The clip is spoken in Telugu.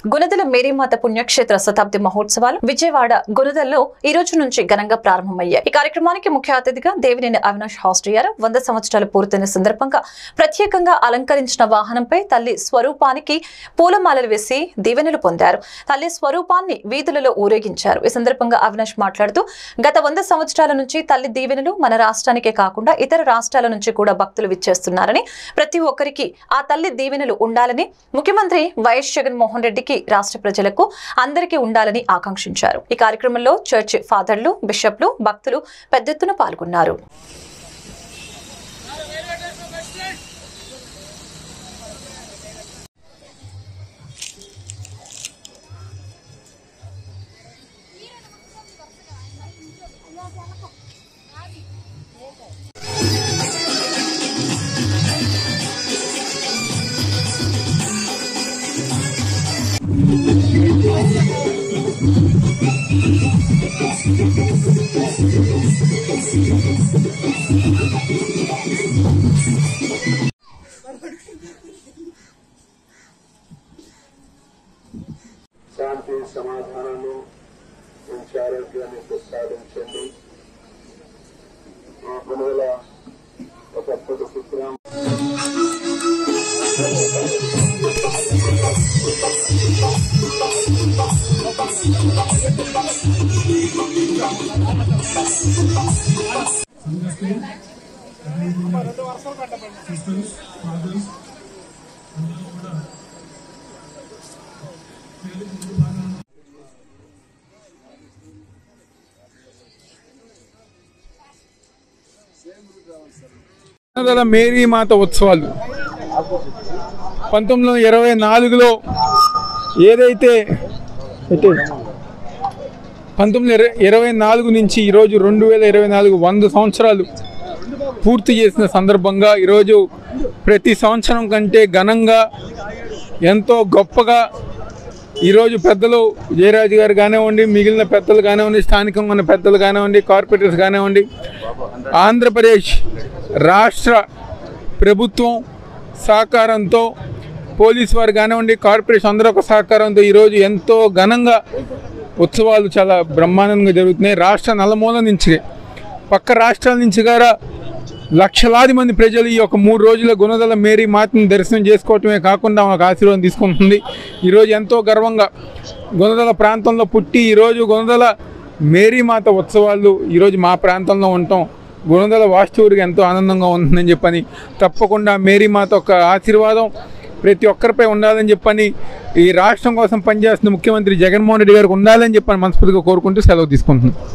గుణదల మేరీమాత పుణ్యక్షేత్ర శతాబ్ది మహోత్సవాలు విజయవాడ గుణదల్లో ఈ రోజు నుంచి ఘనంగా ప్రారంభమయ్యాయి. ఈ కార్యక్రమానికి ముఖ్య అతిథిగా దేవినేని అవినాష్ హాస్టయ్యారు. 100 సంవత్సరాలు పూర్తయిన సందర్భంగా ప్రత్యేకంగా అలంకరించిన వాహనంపై తల్లి స్వరూపానికి పూలమాలలు వేసి దీవెనలు పొందారు. తల్లి స్వరూపాన్ని వీధులలో ఊరేగించారు. ఈ సందర్భంగా అవినాష్ మాట్లాడుతూ గత 100 సంవత్సరాల నుంచి తల్లి దీవెనలు మన రాష్ట్రానికే కాకుండా ఇతర రాష్ట్రాల నుంచి కూడా భక్తులు విచ్చేస్తున్నారని, ప్రతి ఒక్కరికి ఆ తల్లి దీవెనలు ఉండాలని ముఖ్యమంత్రి వైఎస్ జగన్మోహన్ రెడ్డికి రాష్ట్ర ప్రజలకు అందరికీ ఉండాలని ఆకాంక్షించారు. ఈ కార్యక్రమంలో చర్చి ఫాదర్లు, బిషప్లు, భక్తులు పెద్ద ఎత్తున పాల్గొన్నారు. శాంతి సమాధానాలు మంచి ఆరోగ్యాన్ని ప్రసాదించండి. ఆ గుణదల ఒక అద్భుత చిత్రం గుణదల మేరీమాత ఉత్సవాలు 1924లో ఏదైతే 1924 నుంచి ఈరోజు 2024 100 సంవత్సరాలు పూర్తి చేసిన సందర్భంగా ఈరోజు ప్రతి సంవత్సరం కంటే ఘనంగా ఎంతో గొప్పగా ఈరోజు పెద్దలు జయరాజు గారు కానివ్వండి, మిగిలిన పెద్దలు కానివ్వండి, స్థానికంగా ఉన్న పెద్దలు కానివ్వండి, కార్పొరేటర్స్ కానివ్వండి, ఆంధ్రప్రదేశ్ రాష్ట్ర ప్రభుత్వం సహకారంతో, పోలీసు వారు కానివ్వండి, కార్పొరేషన్ అందరూ ఒక సహకారంతో ఈరోజు ఎంతో ఘనంగా ఉత్సవాలు చాలా బ్రహ్మాండంగా జరుగుతున్నాయి. రాష్ట్ర నలుమూల నుంచి, పక్క రాష్ట్రాల నుంచి కూడా లక్షలాది మంది ప్రజలు ఈ యొక్క 3 రోజుల గుణదల మేరీ మాతని దర్శనం చేసుకోవటమే కాకుండా ఒక ఆశీర్వాదం తీసుకుంటుంది. ఈరోజు ఎంతో గర్వంగా గుణదల ప్రాంతంలో పుట్టి ఈరోజు గుణదల మేరీ మాత ఉత్సవాలు ఈరోజు మా ప్రాంతంలో ఉండటం గుణదల వాస్తవుడికి ఎంతో ఆనందంగా ఉంటుందని చెప్పని, తప్పకుండా మేరీ మాత ఒక ఆశీర్వాదం ప్రతి ఒక్కరిపై ఉండాలని చెప్పని, ఈ రాష్ట్రం కోసం పనిచేస్తున్న ముఖ్యమంత్రి జగన్మోహన్ రెడ్డి గారికి ఉండాలని చెప్పని మనస్ఫూర్తిగా కోరుకుంటూ సెలవు తీసుకుంటున్నాను.